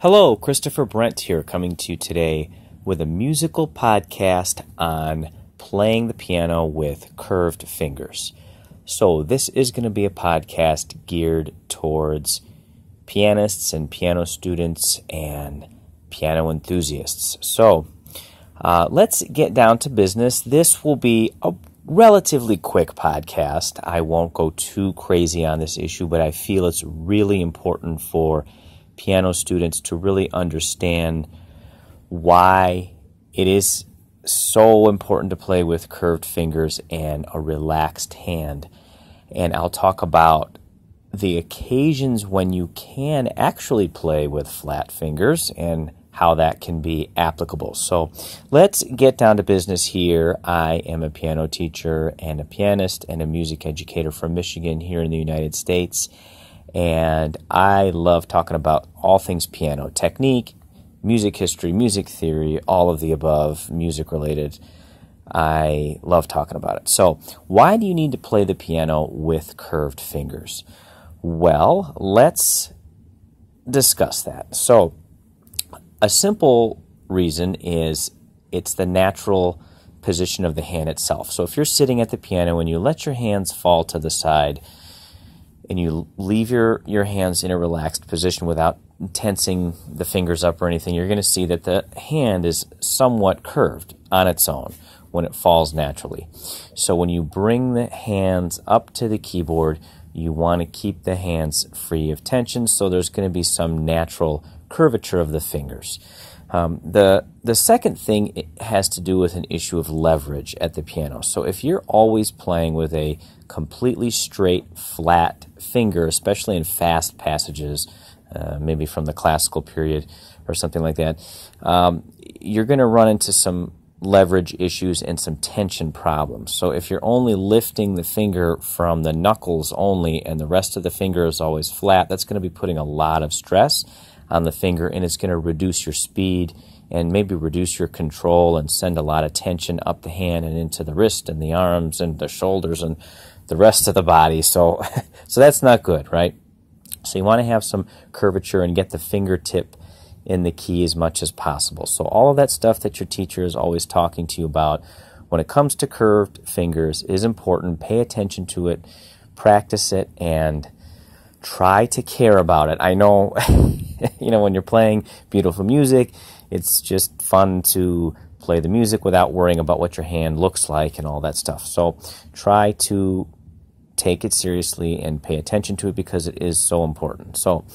Hello, Christopher Brent here, coming to you today with a musical podcast on playing the piano with curved fingers. So this is going to be a podcast geared towards pianists and piano students and piano enthusiasts. So let's get down to business. This will be a relatively quick podcast. I won't go too crazy on this issue, but I feel it's really important for piano students to really understand why it is so important to play with curved fingers and a relaxed hand. And I'll talk about the occasions when you can actually play with flat fingers and how that can be applicable. So let's get down to business here. I am a piano teacher and a pianist and a music educator from Michigan here in the United States. And I love talking about all things piano technique, music history, music theory, all of the above, music related. I love talking about it. So why do you need to play the piano with curved fingers? Well, let's discuss that. So a simple reason is it's the natural position of the hand itself. So if you're sitting at the piano and you let your hands fall to the side, and you leave your hands in a relaxed position without tensing the fingers up or anything, you're going to see that the hand is somewhat curved on its own when it falls naturally. So when you bring the hands up to the keyboard, you want to keep the hands free of tension, so there's going to be some natural curvature of the fingers. The second thing, it has to do with an issue of leverage at the piano. So if you're always playing with a completely straight, flat finger, especially in fast passages, maybe from the classical period or something like that, you're going to run into some leverage issues and some tension problems. So if you're only lifting the finger from the knuckles only and the rest of the finger is always flat, that's going to be putting a lot of stress on the finger, and it's going to reduce your speed and maybe reduce your control and send a lot of tension up the hand and into the wrist and the arms and the shoulders and the rest of the body. So that's not good, right? So you want to have some curvature and get the fingertip in the key as much as possible. So all of that stuff that your teacher is always talking to you about when it comes to curved fingers is important. Pay attention to it, practice it, and try to care about it. I know, when you're playing beautiful music, it's just fun to play the music without worrying about what your hand looks like and all that stuff. So try to take it seriously and pay attention to it because it is so important. So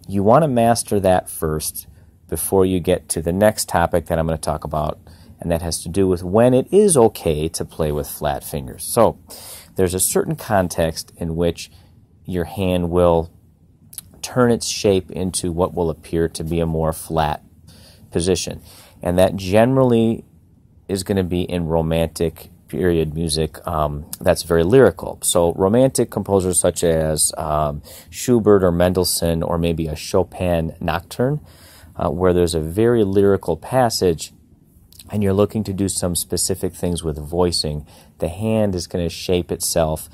you want to master that first before you get to the next topic that I'm going to talk about, and that has to do with when it is okay to play with flat fingers. So there's a certain context in which your hand will turn its shape into what will appear to be a more flat position. And that generally is going to be in romantic period music that's very lyrical. So romantic composers such as Schubert or Mendelssohn or maybe a Chopin nocturne, where there's a very lyrical passage and you're looking to do some specific things with voicing, the hand is going to shape itself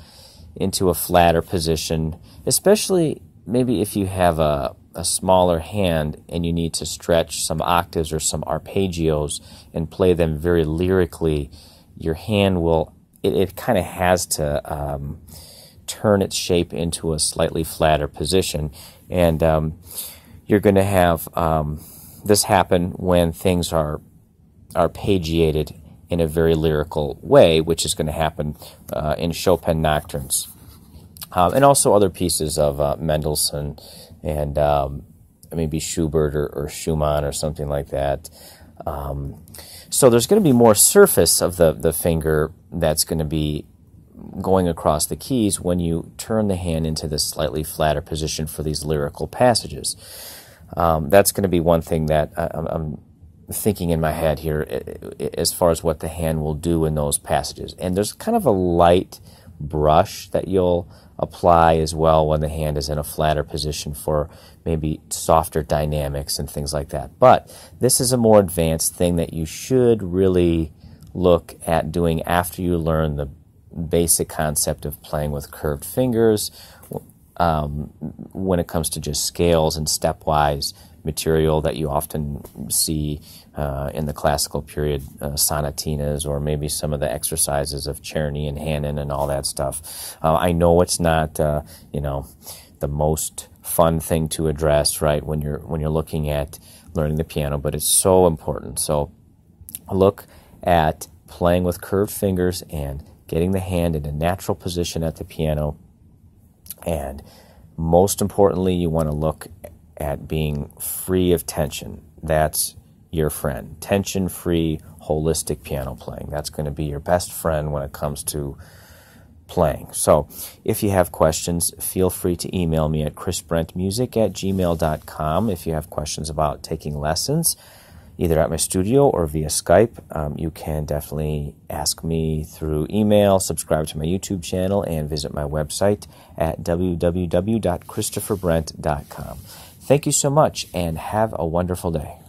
into a flatter position, especially maybe if you have a smaller hand and you need to stretch some octaves or some arpeggios and play them very lyrically. Your hand will, it kind of has to turn its shape into a slightly flatter position. And you're going to have this happen when things are arpeggiated in a very lyrical way, which is going to happen in Chopin nocturnes. And also other pieces of Mendelssohn and maybe Schubert or Schumann or something like that. So there's going to be more surface of the finger that's going to be going across the keys when you turn the hand into this slightly flatter position for these lyrical passages. That's going to be one thing that I'm thinking in my head here as far as what the hand will do in those passages. And there's kind of a light brush that you'll apply as well when the hand is in a flatter position for maybe softer dynamics and things like that. But this is a more advanced thing that you should really look at doing after you learn the basic concept of playing with curved fingers when it comes to just scales and stepwise material that you often see in the classical period, sonatinas, or maybe some of the exercises of Czerny and Hanon and all that stuff. I know it's not, the most fun thing to address, right, when you're looking at learning the piano, but it's so important. So look at playing with curved fingers and getting the hand in a natural position at the piano. And most importantly, you want to look at being free of tension. That's your friend. Tension-free, holistic piano playing. That's going to be your best friend when it comes to playing. So if you have questions, feel free to email me at chrisbrentmusic@gmail.com. If you have questions about taking lessons, either at my studio or via Skype, you can definitely ask me through email, subscribe to my YouTube channel, and visit my website at www.christopherbrent.com. Thank you so much, and have a wonderful day.